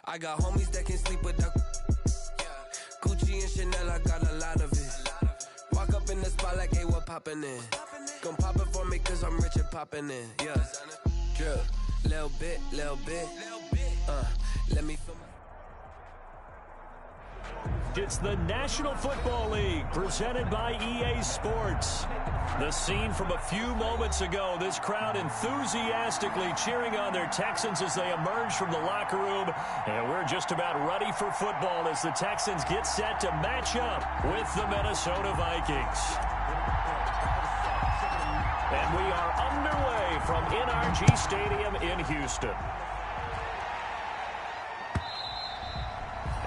I got homies that can sleep without Gucci and Chanel, I got a lot of it. Walk up in the spot like, hey, what poppin' in? Gon' pop it for me cause I'm rich and poppin' in. Yeah, drip, little bit, let me feel my... It's the National Football League presented by EA Sports. The scene from a few moments ago, this crowd enthusiastically cheering on their Texans as they emerge from the locker room. And we're just about ready for football as the Texans get set to match up with the Minnesota Vikings. And we are underway from NRG Stadium in Houston.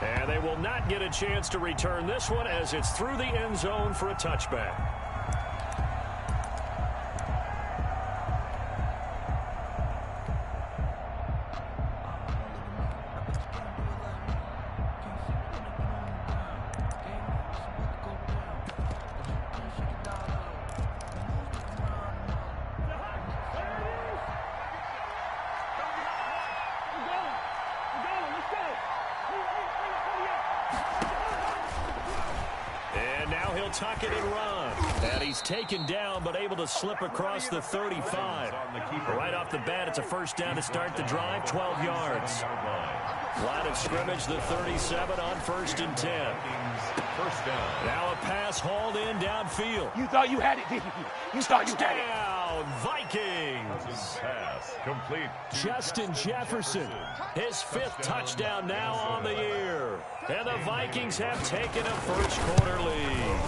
And they will not get a chance to return this one as it's through the end zone for a touchback. Tuck it and run. And he's taken down, but able to slip across the 35. Right off the bat, it's a first down to start the drive, 12 yards. Line of scrimmage, the 37 on 1st and 10. Now a pass hauled in downfield. You thought you had it, didn't you? You thought you had it. Touchdown, Vikings. Pass complete. Justin Jefferson, his 5th touchdown now on the year. And the Vikings have taken a first-quarter lead.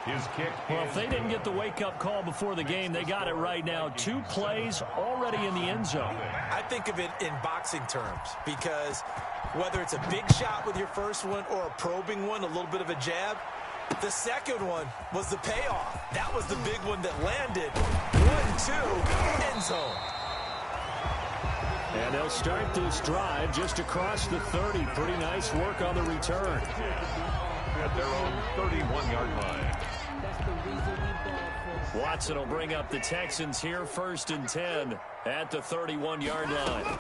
His kick. Well, if they didn't get the wake-up call before the game, they got it right now. 2 plays already in the end zone. I think of it in boxing terms because whether it's a big shot with your first one or a probing one, a little bit of a jab, the second one was the payoff. That was the big one that landed. 1-2, end zone. And they'll start this drive just across the 30. Pretty nice work on the return. At their own 31-yard line. Watson will bring up the Texans here, 1st and 10 at the 31-yard line.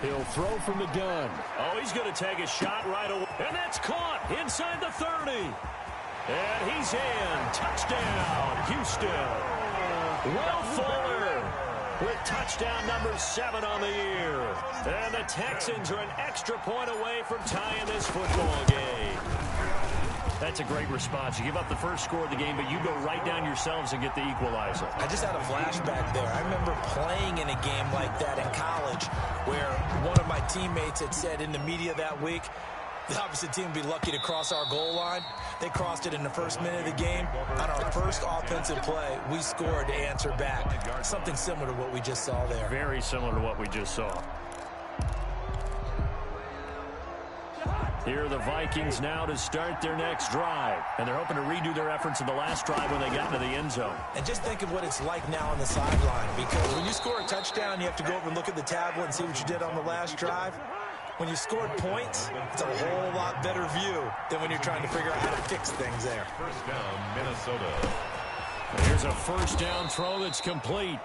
He'll throw from the gun. Oh, he's going to take a shot right away. And that's caught inside the 30. And he's in. Touchdown, Houston. Will Fuller with touchdown number 7 on the year. And the Texans are an extra point away from tying this football game. That's a great response. You give up the first score of the game, but you go right down yourselves and get the equalizer. I just had a flashback there. I remember playing in a game like that in college where one of my teammates had said in the media that week, the opposite team would be lucky to cross our goal line. They crossed it in the first minute of the game. On our first offensive play, we scored to answer back. Something similar to what we just saw there. Very similar to what we just saw. Here are the Vikings now to start their next drive. And they're hoping to redo their efforts in the last drive when they got into the end zone. And just think of what it's like now on the sideline. Because when you score a touchdown, you have to go over and look at the tablet and see what you did on the last drive. When you scored points, it's a whole lot better view than when you're trying to figure out how to fix things there. First down, Minnesota. Here's a first down throw that's complete.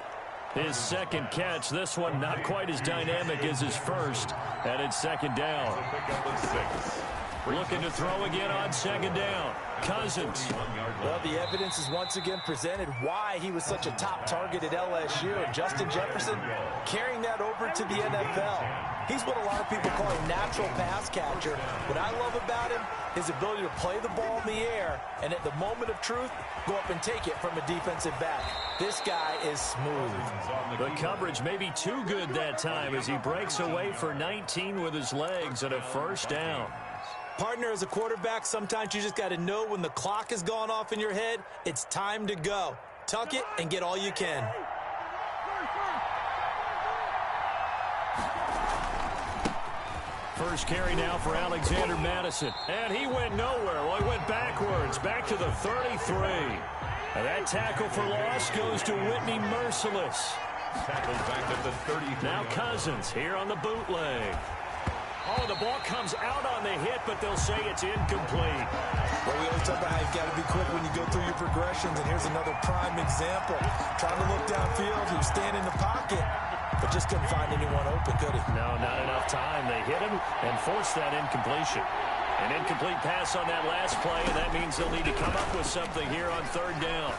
His second catch, this one not quite as dynamic as his first, and it's 2nd down. Looking to throw again on 2nd down. Cousins. Well, the evidence is once again presented why he was such a top target at LSU. And Justin Jefferson carrying that over to the NFL. He's what a lot of people call a natural pass catcher. What I love about him, his ability to play the ball in the air, and at the moment of truth, go up and take it from a defensive back. This guy is smooth. The coverage may be too good that time as he breaks away for 19 with his legs and a first down. Partner, as a quarterback, sometimes you just got to know when the clock has gone off in your head, it's time to go. Tuck it and get all you can. First carry now for Alexander Madison. And he went nowhere. Well, he went backwards, back to the 33. And that tackle for loss goes to Whitney Merciless. Tackled back at the 33. Now Cousins here on the bootleg. Oh, the ball comes out on the hit, but they'll say it's incomplete. Well, we always talk about how you've got to be quick when you go through your progressions, and here's another prime example. Trying to look downfield, he was staying in the pocket, but just couldn't find anyone open, could he? No, not enough time. They hit him and forced that incompletion. An incomplete pass on that last play, and that means they'll need to come up with something here on third down.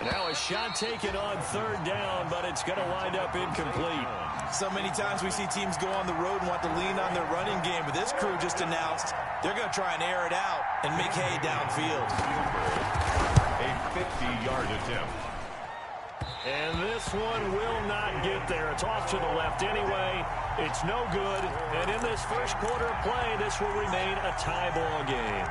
Now a shot taken on third down, but it's going to wind up incomplete. So many times we see teams go on the road and want to lean on their running game, but this crew just announced they're going to try and air it out and make hay downfield. A 50-yard attempt. And this one will not get there. It's off to the left anyway. It's no good. And in this first quarter of play, this will remain a tie ball game.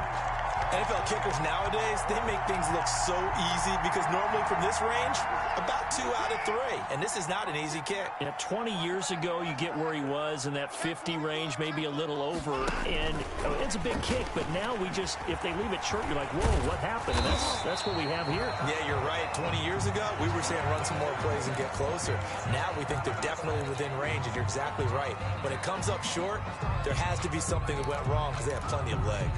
NFL kickers nowadays, they make things look so easy because normally from this range, about 2 out of 3. And this is not an easy kick. Yeah, 20 years ago, you get where he was in that 50 range, maybe a little over. And it's a big kick, but now we just, if they leave it short, you're like, whoa, what happened? And that's what we have here. Yeah, you're right. 20 years ago, we were saying run some more plays and get closer. Now we think they're definitely within range, and you're exactly right. When it comes up short, there has to be something that went wrong because they have plenty of leg.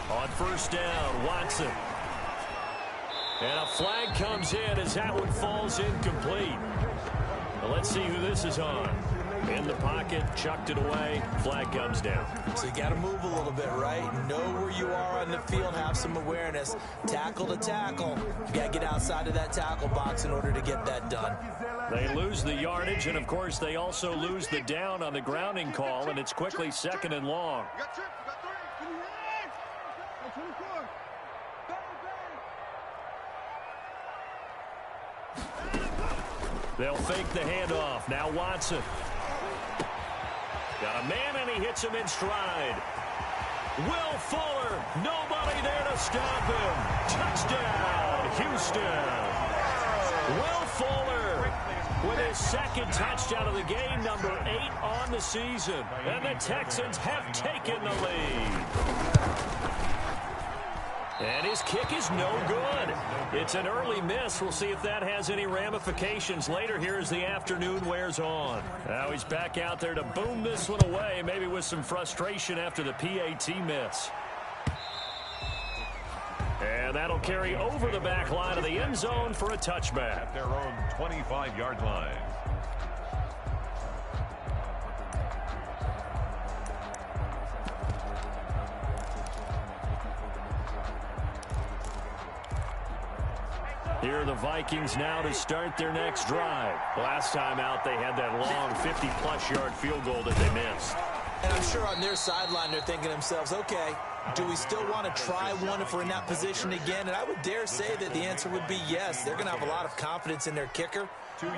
On first down, Watson. And a flag comes in as that one falls incomplete. Well, let's see who this is on. In the pocket, chucked it away, flag comes down. So you got to move a little bit, right? Know where you are on the field, have some awareness. Tackle to tackle. You got to get outside of that tackle box in order to get that done. They lose the yardage, and of course they also lose the down on the grounding call, and it's quickly 2nd and long. They'll fake the handoff. Now Watson. Got a man, and he hits him in stride. Will Fuller. Nobody there to stop him. Touchdown, Houston. Will Fuller with his 2nd touchdown of the game, number 8 on the season. And the Texans have taken the lead. And his kick is no good. It's an early miss. We'll see if that has any ramifications later here as the afternoon wears on. Now he's back out there to boom this one away, maybe with some frustration after the PAT miss. And that'll carry over the back line of the end zone for a touchback. At their own 25-yard line. Here are the Vikings now to start their next drive. Last time out, they had that long 50-plus yard field goal that they missed. And I'm sure on their sideline, they're thinking to themselves, okay, do we still want to try one if we're in that position again? And I would dare say that the answer would be yes. They're going to have a lot of confidence in their kicker.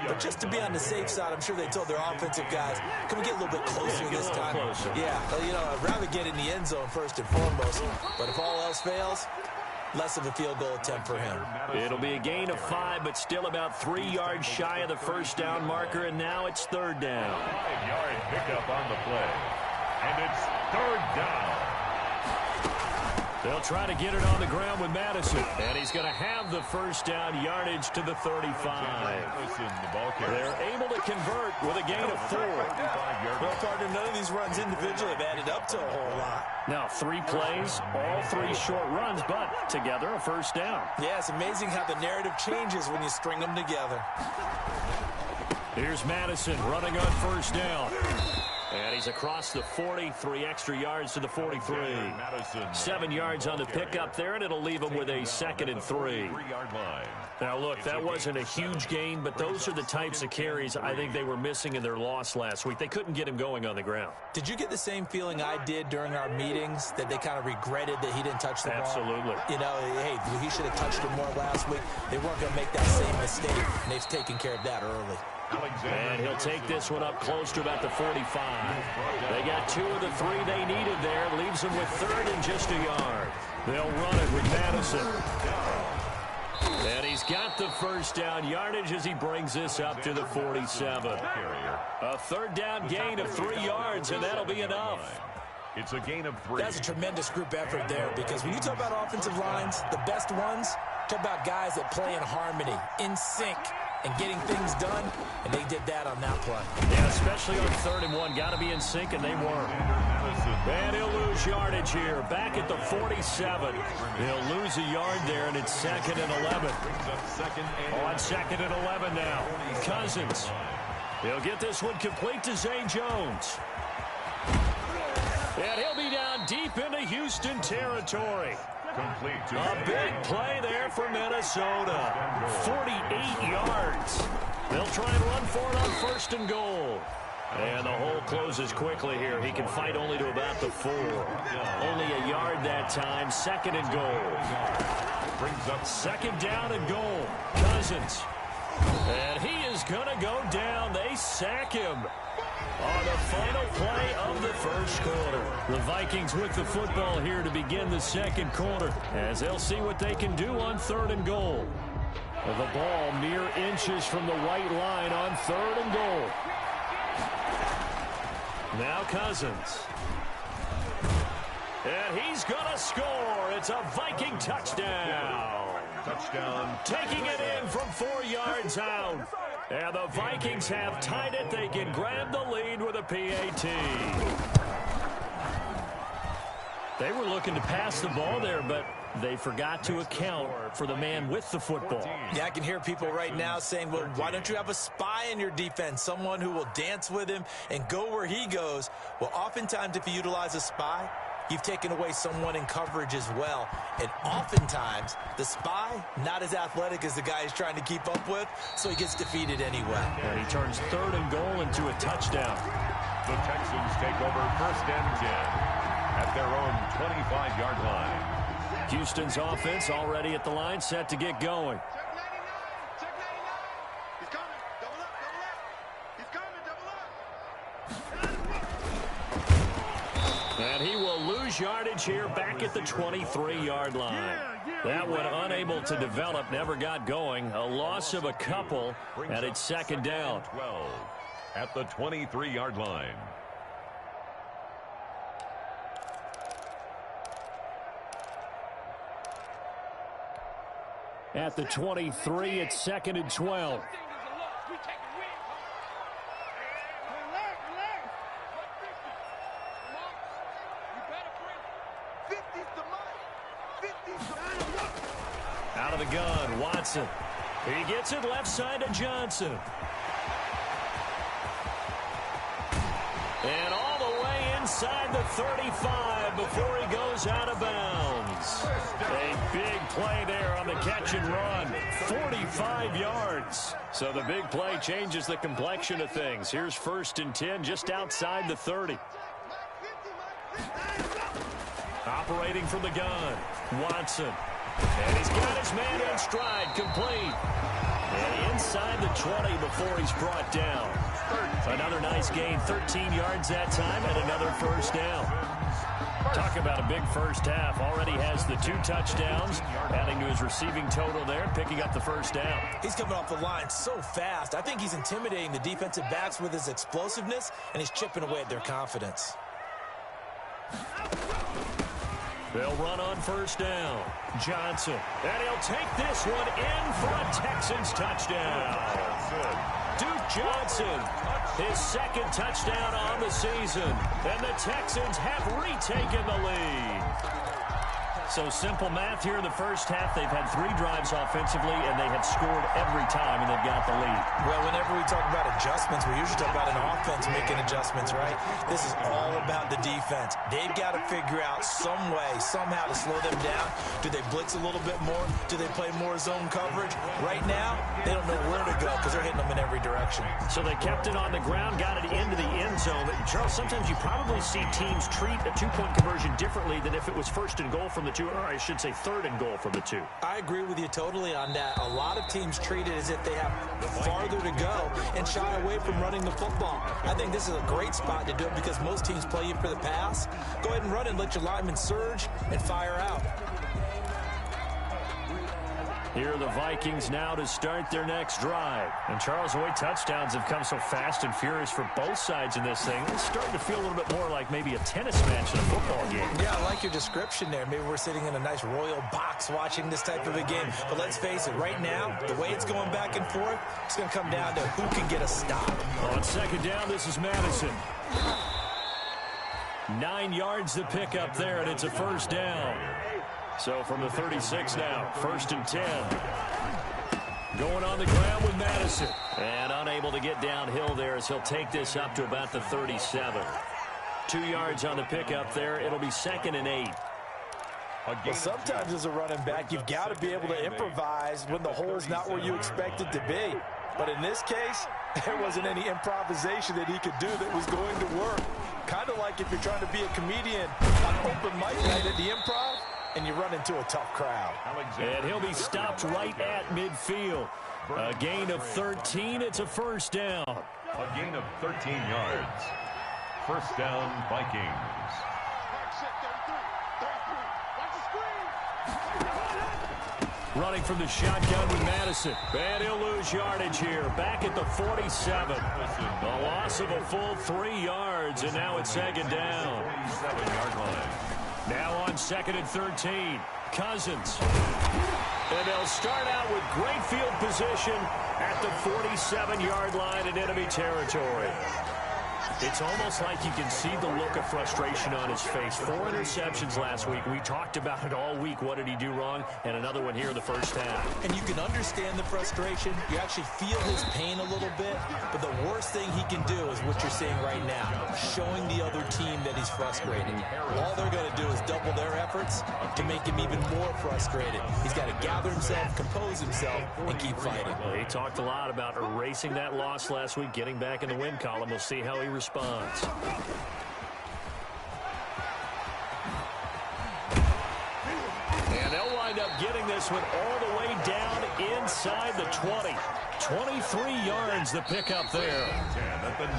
But just to be on the safe side, I'm sure they told their offensive guys, can we get a little bit closer this time? Yeah, you know, I'd rather get in the end zone first and foremost. But if all else fails, less of a field goal attempt for him. It'll be a gain of 5, but still about 3 yards shy of the first down marker, and now it's 3rd down. 5-yard pickup on the play. And it's 3rd down. They'll try to get it on the ground with Madison. And he's going to have the first down yardage to the 35. They're able to convert with a gain of 4. Well, partner, none of these runs individually have added up to a whole lot. Now 3 plays, all 3 short runs, but together a first down. Yeah, it's amazing how the narrative changes when you string them together. Here's Madison running on first down. And he's across the 40, 3 extra yards to the 43. 7 yards on the pickup there, and it'll leave him with a 2nd and 3. Now, look, that wasn't a huge gain, but those are the types of carries I think they were missing in their loss last week. They couldn't get him going on the ground. Did you get the same feeling I did during our meetings, that they kind of regretted that he didn't touch the ball? Absolutely. You know, hey, he should have touched it more last week. They weren't going to make that same mistake, and they've taken care of that early. And he'll take this one up close to about the 45. They got 2 of the 3 they needed there. Leaves them with 3rd and just a yard. They'll run it with Madison. And he's got the first down yardage as he brings this up to the 47. A 3rd down gain of 3 yards, and that'll be enough. It's a gain of 3. That's a tremendous group effort there, because when you talk about offensive lines, the best ones, talk about guys that play in harmony, in sync. and getting things done, and they did that on that play. Yeah, especially on 3rd and 1. Got to be in sync, and they were. And he'll lose yardage here. Back at the 47. He'll lose a yard there, and it's 2nd and 11. On 2nd and 11 now. Cousins. He'll get this one complete to Zay Jones. And he'll be down deep into Houston territory. A big play there for Minnesota. 48 yards. They'll try and run for it on 1st and goal. And the hole closes quickly here. He can fight only to about the 4. Only a yard that time. 2nd and goal. Brings up 2nd down and goal. Cousins. And he is going to go down. They sack him on the final play of the 1st quarter. The Vikings with the football here to begin the 2nd quarter, as they'll see what they can do on 3rd and goal. The ball mere inches from the white line on 3rd and goal. Now Cousins. And he's going to score. It's a Viking touchdown. Taking it in from 4 yards out. And the Vikings have tied it. They can grab the lead with a PAT. They were looking to pass the ball there, but they forgot to account for the man with the football. Yeah, I can hear people right now saying, well, why don't you have a spy in your defense, someone who will dance with him and go where he goes? Well, oftentimes if you utilize a spy, you've taken away someone in coverage as well. And oftentimes, the spy, not as athletic as the guy he's trying to keep up with, so he gets defeated anyway. And he turns 3rd and goal into a touchdown. The Texans take over 1st and 10 at their own 25-yard line. Houston's offense already at the line, set to get going. Check 99. He's coming. Double up, double up. He's coming, double up. And he will lose yardage here back at the 23-yard line. That one unable to develop, never got going. A loss of a couple, and it's 2nd down. 12 at the 23-yard line. At the 23, it's 2nd and 12. Out of the gun, Watson. He gets it left side to Johnson. And all the way inside the 35 before he goes out of bounds. A big play there on the catch and run. 45 yards. So the big play changes the complexion of things. Here's 1st and 10 just outside the 30. Operating from the gun, Watson. And he's got his man in stride, complete. And inside the 20 before he's brought down. Another nice gain, 13 yards that time, and another 1st down. Talk about a big first half. Already has the 2 touchdowns, adding to his receiving total there, picking up the 1st down. He's coming off the line so fast. I think he's intimidating the defensive backs with his explosiveness, and he's chipping away at their confidence. They'll run on 1st down. Johnson. And he'll take this one in for a Texans touchdown. Duke Johnson, his 2nd touchdown on the season. And the Texans have retaken the lead. So simple math here in the first half. They've had 3 drives offensively, and they have scored every time, and they've got the lead. Well, whenever we talk about adjustments, we usually talk about an offense making adjustments, right? This is all about the defense. They've got to figure out some way, somehow to slow them down. Do they blitz a little bit more? Do they play more zone coverage? Right now, they don't know where to go because they're hitting them in every direction. So they kept it on the ground, got it into the end zone. Charles, sometimes you probably see teams treat a 2-point conversion differently than if it was 1st and goal from the 2, or I should say 3rd and goal from the 2. I agree with you totally on that. A lot of teams treat it as if they have farther to go and shy away from running the football. I think this is a great spot to do it because most teams play you for the pass. Go ahead and run and let your linemen surge and fire out. Here are the Vikings now to start their next drive. And Charles, the way touchdowns have come so fast and furious for both sides in this thing, it's starting to feel a little bit more like maybe a tennis match in a football game. Yeah, I like your description there. Maybe we're sitting in a nice royal box watching this type of a game. But let's face it, right now, the way it's going back and forth, it's going to come down to who can get a stop. On second down, this is Madison. 9 yards to pick up there, and it's a first down. So from the 36 now, 1st and 10. Going on the ground with Madison. And unable to get downhill there as he'll take this up to about the 37. 2 yards on the pickup there. It'll be 2nd and 8. Well, sometimes as a running back, you've got to be able to improvise when the hole's not where you expect it to be. But in this case, there wasn't any improvisation that he could do that was going to work. Kind of like if you're trying to be a comedian on open mic night at the Improv, and you run into a tough crowd. And he'll be stopped right at midfield. A gain of 13. It's a first down. A gain of 13 yards. First down, Vikings. Running from the shotgun with Madison. And he'll lose yardage here. Back at the 47. A loss of a full 3 yards, and now it's 2nd down. 47-yard line. Now on 2nd and 13, Cousins. And they'll start out with great field position at the 47-yard line in enemy territory. It's almost like you can see the look of frustration on his face. 4 interceptions last week. We talked about it all week. What did he do wrong? And another one here in the first half. And you can understand the frustration. You actually feel his pain a little bit. But the worst thing he can do is what you're seeing right now, showing the other team that he's frustrated. All they're going to do is double their efforts to make him even more frustrated. He's got to gather himself, compose himself, and keep fighting. He talked a lot about erasing that loss last week, getting back in the win column. We'll see how he responds. And they'll wind up getting this one all the way down inside the 20. 23 yards to pick up there.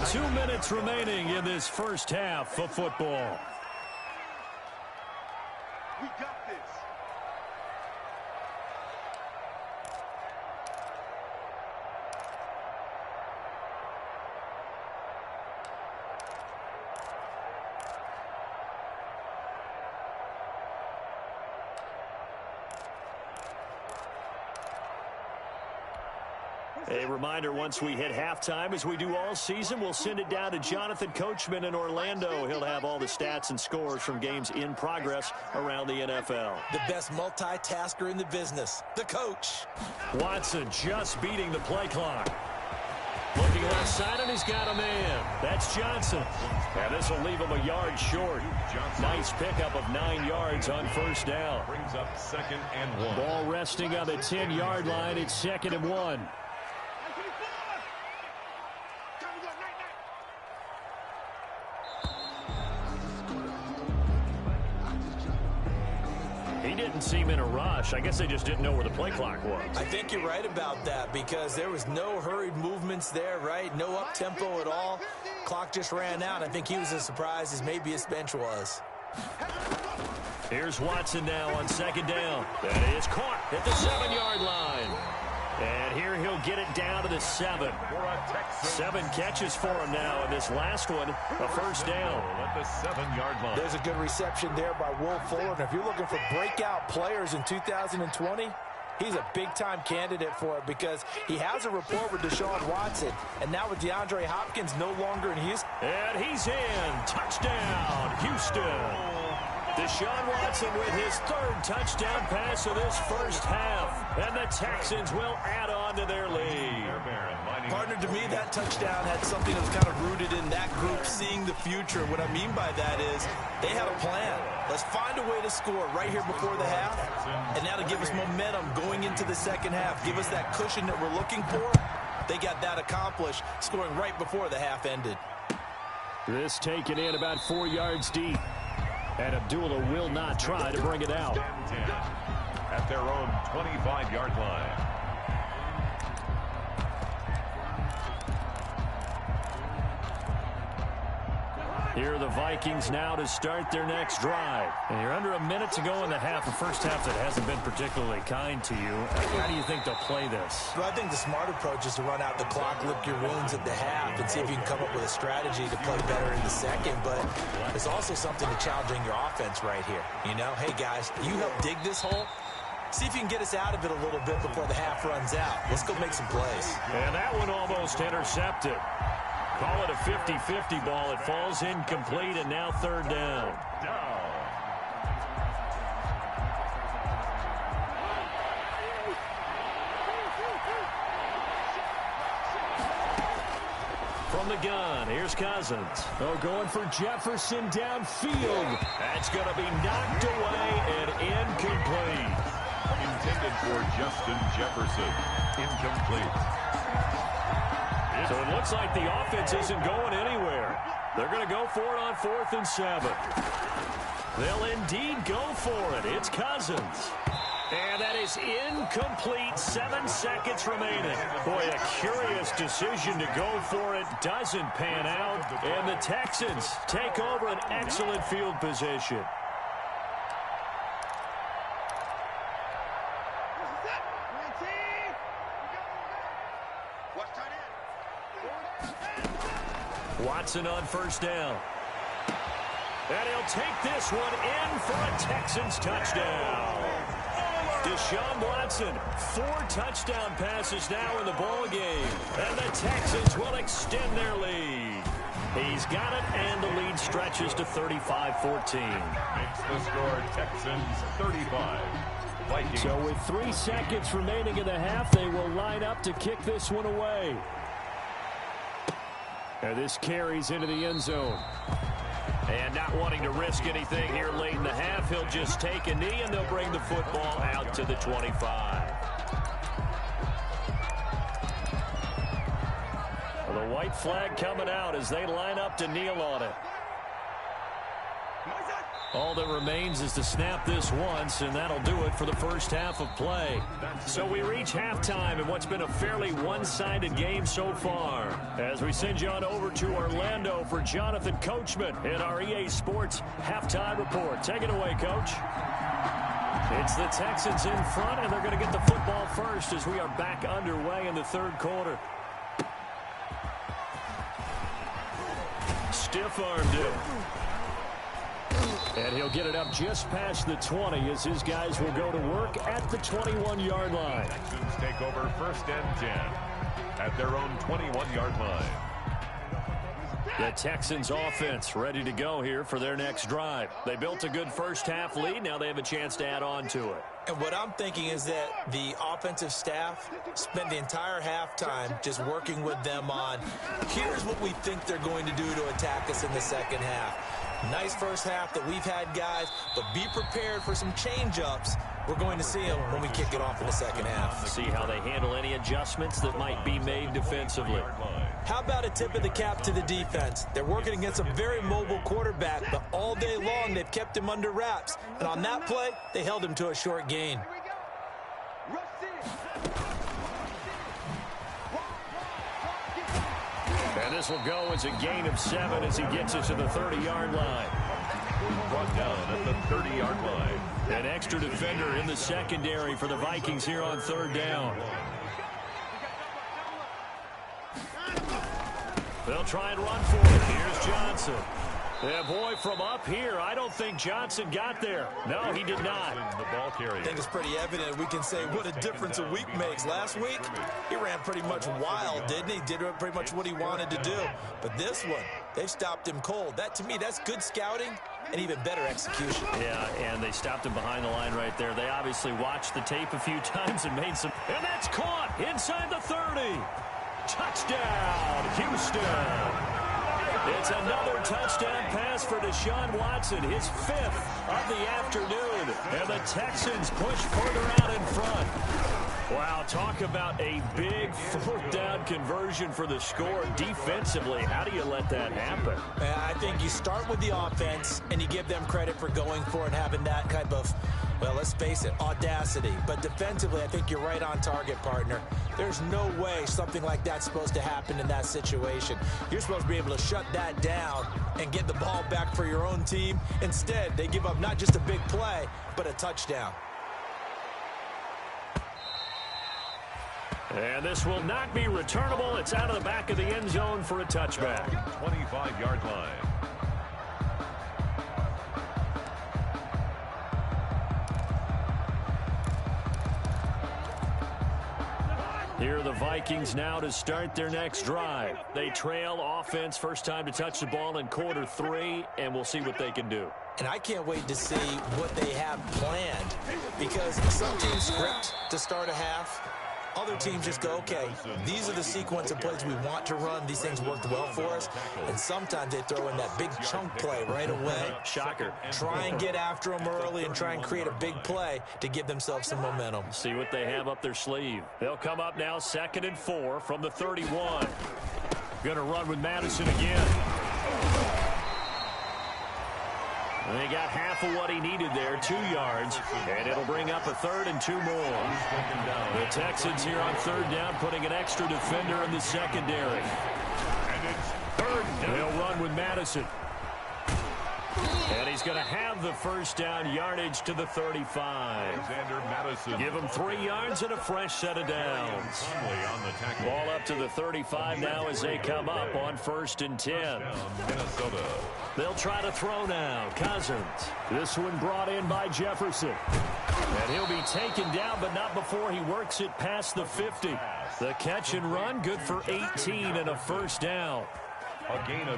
2 minutes remaining in this first half of football. We got this. A reminder, once we hit halftime, as we do all season, we'll send it down to Jonathan Coachman in Orlando. He'll have all the stats and scores from games in progress around the NFL. The best multitasker in the business, the coach. Watson just beating the play clock. Looking left side, and he's got a man. That's Johnson. And this will leave him a yard short. Nice pickup of 9 yards on first down. Brings up 2nd and 1. Ball resting on the 10-yard line. It's 2nd and 1. He didn't seem in a rush. I guess they just didn't know where the play clock was. I think you're right about that because there was no hurried movements there, right? No up-tempo at all. Clock just ran out. I think he was as surprised as maybe his bench was. Here's Watson now on 2nd down. That is caught at the 7-yard line. And here he'll get it down to the 7. 7 catches for him now, and this last one, a first down. At the 7-yard line. There's a good reception there by Will Fuller. And if you're looking for breakout players in 2020, he's a big-time candidate for it because he has a rapport with Deshaun Watson. And now with DeAndre Hopkins no longer in Houston. And he's in. Touchdown, Houston. Deshaun Watson with his 3rd touchdown pass of this first half. And the Texans will add on to their lead. Partner, to me, that touchdown had something that was kind of rooted in that group seeing the future. What I mean by that is they had a plan. Let's find a way to score right here before the half. And that'll give us momentum going into the second half. Give us that cushion that we're looking for. They got that accomplished, scoring right before the half ended. This taken in about 4 yards deep. And Abdullah will not try to bring it out. At their own 25-yard line. Here are the Vikings now to start their next drive. And you're under a minute to go in the half. A first half that hasn't been particularly kind to you. How do you think they'll play this? Well, I think the smart approach is to run out the clock, lick your wounds at the half, and see if you can come up with a strategy to play better in the second. But there's also something to challenging your offense right here. You know, hey, guys, you help dig this hole. See if you can get us out of it a little bit before the half runs out. Let's go make some plays. And that one almost intercepted. Call it a 50-50 ball. It falls incomplete, and now third down. From the gun, here's Cousins. Oh, going for Jefferson downfield. That's going to be knocked away and incomplete. Intended for Justin Jefferson. Incomplete. So it looks like the offense isn't going anywhere. They're going to go for it on 4th and 7. They'll indeed go for it. It's Cousins. And that is incomplete. 7 seconds remaining. Boy, a curious decision to go for it. Doesn't pan out. And the Texans take over an excellent field position. Watson on first down. And he'll take this one in for a Texans touchdown. Deshaun Watson, 4 touchdown passes now in the ball game. And the Texans will extend their lead. He's got it, and the lead stretches to 35-14. Makes the score Texans 35. Vikings. So with 3 seconds remaining in the half, they will line up to kick this one away. And this carries into the end zone. And not wanting to risk anything here late in the half, he'll just take a knee, and they'll bring the football out to the 25. Well, the white flag coming out as they line up to kneel on it. All that remains is to snap this once, and that'll do it for the first half of play. So we reach halftime in what's been a fairly one-sided game so far. As we send you on over to Orlando for Jonathan Coachman in our EA Sports Halftime Report. Take it away, Coach. It's the Texans in front, and they're going to get the football first as we are back underway in the third quarter. Stiff-armed it. And he'll get it up just past the 20 as his guys will go to work at the 21-yard line. Texans take over 1st and 10 at their own 21-yard line. The Texans offense ready to go here for their next drive. They built a good first half lead. Now they have a chance to add on to it. And what I'm thinking is that the offensive staff spent the entire halftime just working with them on, here's what we think they're going to do to attack us in the second half. Nice first half that we've had, guys, but be prepared for some change-ups. We're going to see them when we kick it off in the second half. See how they handle any adjustments that might be made defensively. How about a tip of the cap to the defense? They're working against a very mobile quarterback, but all day long they've kept him under wraps. And on that play, they held him to a short gain. And this will go as a gain of 7 as he gets it to the 30-yard line. Brought down at the 30-yard line. An extra defender in the secondary for the Vikings here on third down. They'll try and run for it. Here's Johnson. Yeah, boy, from up here, I don't think Johnson got there. No, he did not. The ball carrier. I think it's pretty evident. We can say what a difference a week makes. Last week, he ran pretty much wild, didn't he? Did pretty much what he wanted to do. But this one, they've stopped him cold. That, to me, that's good scouting and even better execution. Yeah, and they stopped him behind the line right there. They obviously watched the tape a few times and made some. And that's caught inside the 30. Touchdown, Houston. It's another touchdown pass for Deshaun Watson, his 5th of the afternoon. And the Texans push further out in front. Wow, talk about a big fourth down conversion for the score. Defensively, how do you let that happen? I think you start with the offense, and you give them credit for going for it, having that type of, well, let's face it, audacity. But defensively, I think you're right on target, partner. There's no way something like that's supposed to happen in that situation. You're supposed to be able to shut that down and get the ball back for your own team. Instead, they give up not just a big play, but a touchdown. And this will not be returnable. It's out of the back of the end zone for a touchback. 25-yard line. Here are the Vikings now to start their next drive. They trail offense, first time to touch the ball in quarter 3, and we'll see what they can do. And I can't wait to see what they have planned, because some teams script to start a half. Other teams just go, okay, these are the sequence of plays we want to run. These things worked well for us. And sometimes they throw in that big chunk play right away. Shocker. Try and get after them early and try and create a big play to give themselves some momentum. See what they have up their sleeve. They'll come up now 2nd and 4 from the 31. Going to run with Madison again. They got half of what he needed there, 2 yards, and it'll bring up a 3rd and 2 more. The Texans here on 3rd down, putting an extra defender in the secondary. And it's 3rd down. They'll run with Madison. And he's going to have the first down, yardage to the 35. Alexander Madison. Give him 3 yards and a fresh set of downs. On the tackle. Ball up to the 35 now as they come up on 1st and 10. Minnesota. They'll try to throw now. Cousins. This one brought in by Jefferson. And he'll be taken down, but not before he works it past the 50. The catch and run, good for 18 and a first down.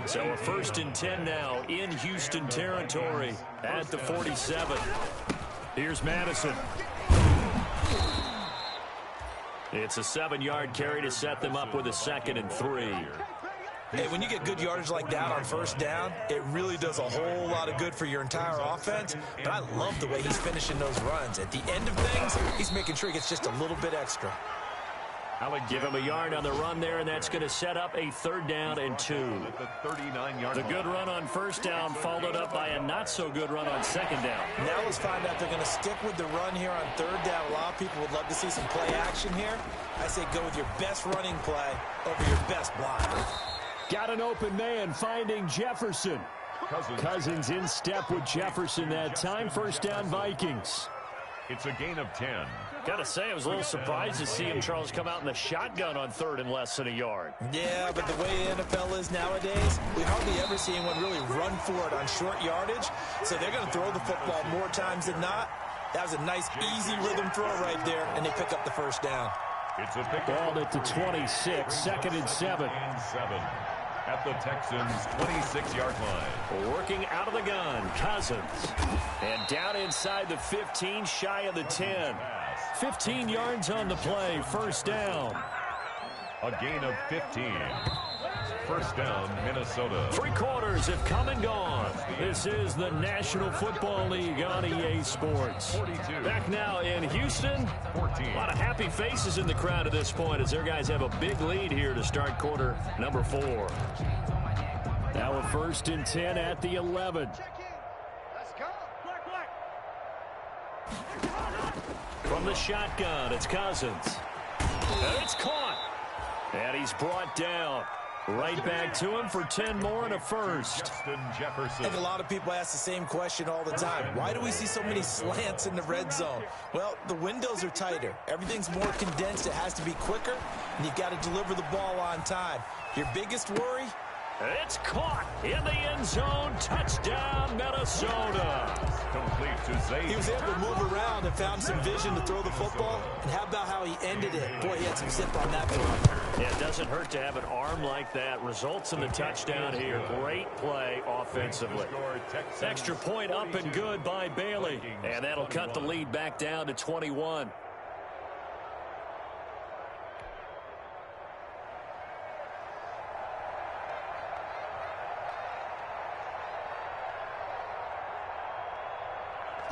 So a 1st and 10 now in Houston territory at the 47. Here's Madison. It's a 7-yard carry to set them up with a 2nd and 3. Hey, when you get good yardage like that on 1st down, it really does a whole lot of good for your entire offense. But I love the way he's finishing those runs. At the end of things, he's making sure he gets just a little bit extra. Give him a yard on the run there, and that's going to set up a 3rd down and 2. The good run on 1st down followed up by a not-so-good run on 2nd down. Now let's find out if they're going to stick with the run here on 3rd down. A lot of people would love to see some play action here. I say go with your best running play over your best block. Got an open man finding Jefferson. Cousins in step with Jefferson that time. 1st down Vikings. It's a gain of 10. Got to say, I was a little surprised to see him, Charles, come out in the shotgun on 3rd and less than a yard. Yeah, but the way the NFL is nowadays, we hardly ever see anyone really run for it on short yardage. So they're going to throw the football more times than not. That was a nice, easy rhythm throw right there, and they pick up the 1st down. It's a pick. Ball at the 26, 2nd and 7. At the Texans' 26-yard line. Working out of the gun, Cousins. And down inside the 15, shy of the 10. 15 yards on the play, 1st down. A gain of 15. 1st down, Minnesota. 3 quarters have come and gone. This is the National Football League on EA Sports. 42. Back now in Houston. 14. A lot of happy faces in the crowd at this point as their guys have a big lead here to start quarter number 4. Now a 1st and 10 at the 11. Let's go. From the shotgun, it's Cousins. And it's caught. And he's brought down. Right back to him for 10 more and a first. Justin Jefferson. I think a lot of people ask the same question all the time. Why do we see so many slants in the red zone? Well, the windows are tighter. Everything's more condensed. It has to be quicker, and you've got to deliver the ball on time. Your biggest worry? It's caught in the end zone. Touchdown, Minnesota. Complete to Zay. He was able to move around and found some vision to throw the football. And how about how he ended it? Boy, he had some zip on that throw. Yeah, it doesn't hurt to have an arm like that. Results in the touchdown here. Great play offensively. Extra point up and good by Bailey. And that'll cut the lead back down to 21.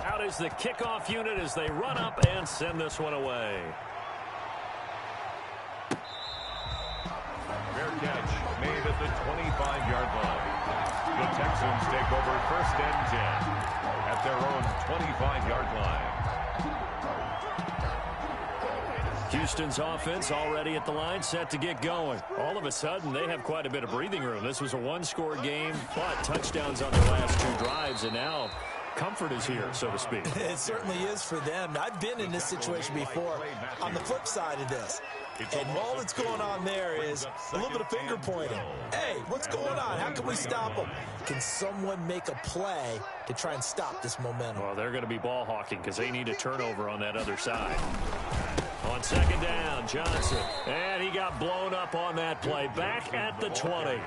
Out is the kickoff unit as they run up and send this one away. Fair catch made at the 25-yard line. The Texans take over 1st and 10 at their own 25-yard line. Houston's offense already at the line, set to get going. All of a sudden, they have quite a bit of breathing room. This was a one-score game, but touchdowns on their last 2 drives, and now comfort is here, so to speak. It certainly is for them. I've been in this situation before on the flip side of this. And all that's going on there is a little bit of finger pointing. Hey, what's going on? How can we stop them? Can someone make a play to try and stop this momentum? Well, they're going to be ball hawking because they need a turnover on that other side. On 2nd down, Johnson. And he got blown up on that play. Back at the 20.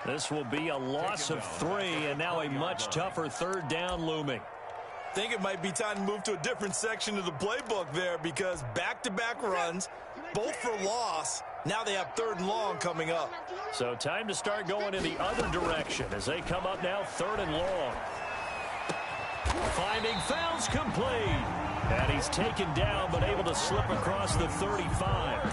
This will be a loss of 3, and now a much tougher 3rd down looming. I think it might be time to move to a different section of the playbook there because back-to-back runs, both for loss. Now they have 3rd and long coming up. So time to start going in the other direction as they come up now 3rd and long. Finding Fowles complete. And he's taken down but able to slip across the 35.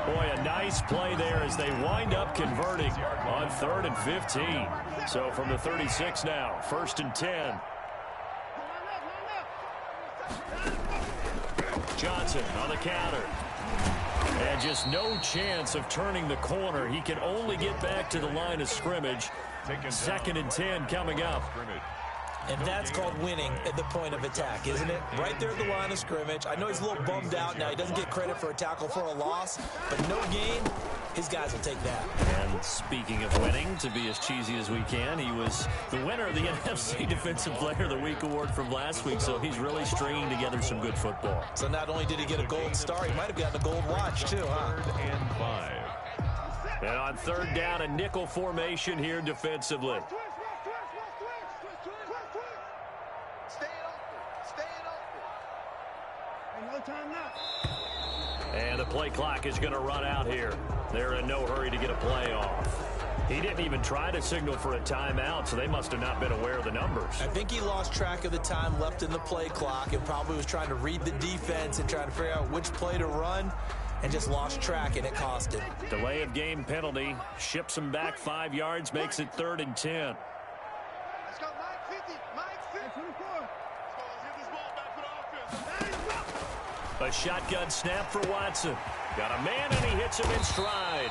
Boy, a nice play there as they wind up converting on 3rd and 15. So from the 36 now, 1st and 10. Johnson on the counter. And just no chance of turning the corner. He can only get back to the line of scrimmage. 2nd and 10 coming up. And that's called winning at the point of attack, isn't it? Right there at the line of scrimmage. I know he's a little bummed out now. He doesn't get credit for a tackle for a loss, but no gain, his guys will take that. And speaking of winning, to be as cheesy as we can, he was the winner of the NFC Defensive Player of the Week award from last week, so he's really stringing together some good football. So not only did he get a gold star, he might have gotten a gold watch too, huh? 3rd and 5. And on 3rd down, a nickel formation here defensively. And the play clock is going to run out here. They're in no hurry to get a play off. He didn't even try to signal for a timeout, so they must have not been aware of the numbers. I think he lost track of the time left in the play clock and probably was trying to read the defense and trying to figure out which play to run and just lost track, and it cost him. Delay of game penalty. Ships him back 5 yards, makes it 3rd and 10. Let's go, Mike 50. Mike 50. Let's go. Hit this ball back for the offense. A shotgun snap for Watson. Got a man, and he hits him in stride.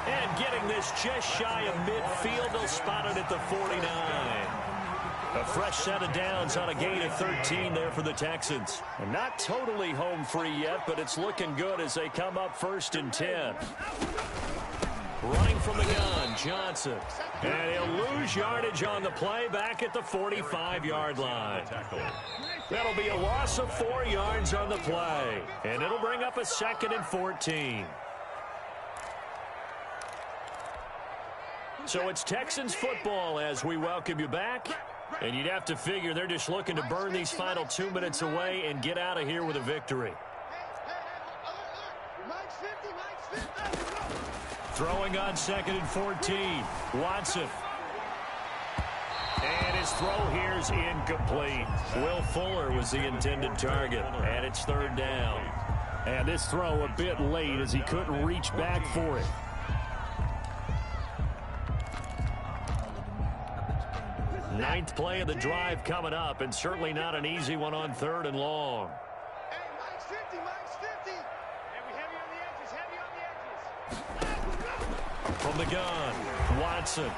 And getting this just shy of midfield, they'll spot it at the 49. A fresh set of downs on a gain of 13 there for the Texans. And not totally home free yet, but it's looking good as they come up 1st and 10. Running from the gun, Johnson. And he'll lose yardage on the play back at the 45-yard line. That'll be a loss of 4 yards on the play. And it'll bring up a 2nd and 14. So it's Texans football as we welcome you back. And you'd have to figure they're just looking to burn these final 2 minutes away and get out of here with a victory. Throwing on 2nd and 14. Watson. And his throw here's incomplete. Will Fuller was the intended target. And it's 3rd down. And this throw a bit late as he couldn't reach back for it. Ninth play of the drive coming up, and certainly not an easy one on 3rd and long. Hey, Mike's 50, Mike's 50. Hey, we heavy on the edges, heavy on the edges. From the gun, Watson.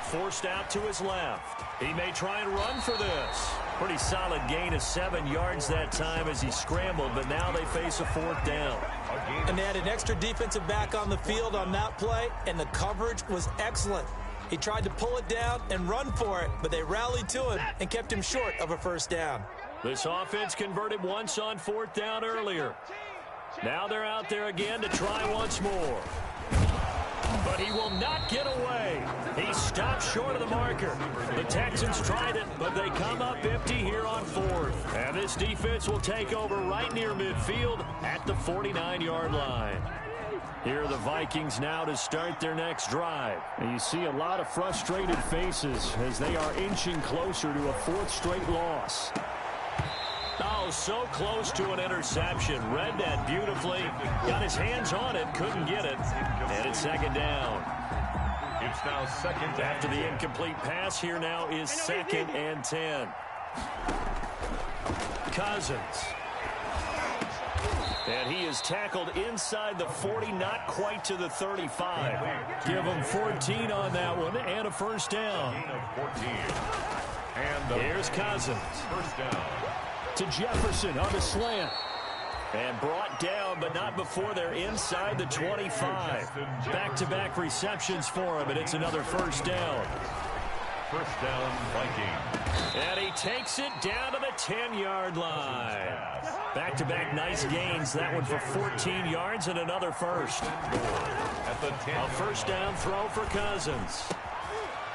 Forced out to his left. He may try and run for this. Pretty solid gain of 7 yards that time as he scrambled, but now they face a 4th down. And they had an extra defensive back on the field on that play, and the coverage was excellent. He tried to pull it down and run for it, but they rallied to him and kept him short of a 1st down. This offense converted once on 4th down earlier. Now they're out there again to try once more. But he will not get away. He stopped short of the marker. The Texans tried it, but they come up empty here on 4th. And this defense will take over right near midfield at the 49-yard line. Here are the Vikings now to start their next drive. And you see a lot of frustrated faces as they are inching closer to a 4th straight loss. Oh, Oh, so close to an interception. Read that beautifully. Got his hands on it. Couldn't get it. And it's second down. It's now second down. After the incomplete pass, here now is 2nd and 10. Cousins. And he is tackled inside the 40, not quite to the 35. Give him 14 on that one and a first down. 14. And here's Cousins. First down. To Jefferson on the slant. And brought down, but not before they're inside the 25. Back-to-back receptions for him, and it's another first down. First down, Vikings. And he takes it down to the 10-yard line. Back-to-back nice gains. That one for 14 yards and another first. At the 10. A first down throw for Cousins.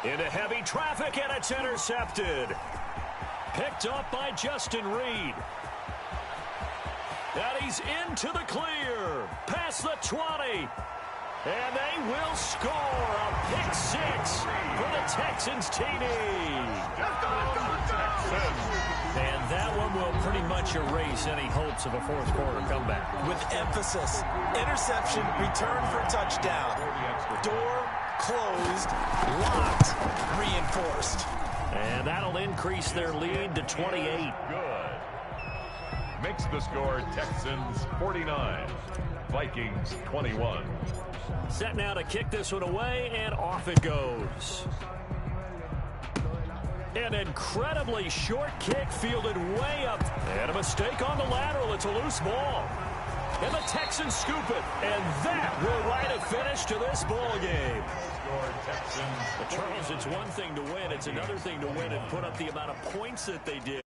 Into heavy traffic, and it's intercepted. Picked up by Justin Reed. And he's into the clear. Past the 20. And they will score a pick six for the Texans TD. And that one will pretty much erase any hopes of a fourth quarter comeback. With emphasis, interception, return for touchdown. Door closed, locked, reinforced. And that'll increase their lead to 28. Good. Makes the score Texans 49, Vikings 21. Set now to kick this one away, and off it goes. An incredibly short kick fielded way up. And a mistake on the lateral. It's a loose ball. And the Texans scoop it. And that will write a finish to this ball game. But Charles, it's one thing to win. It's another thing to win and put up the amount of points that they did.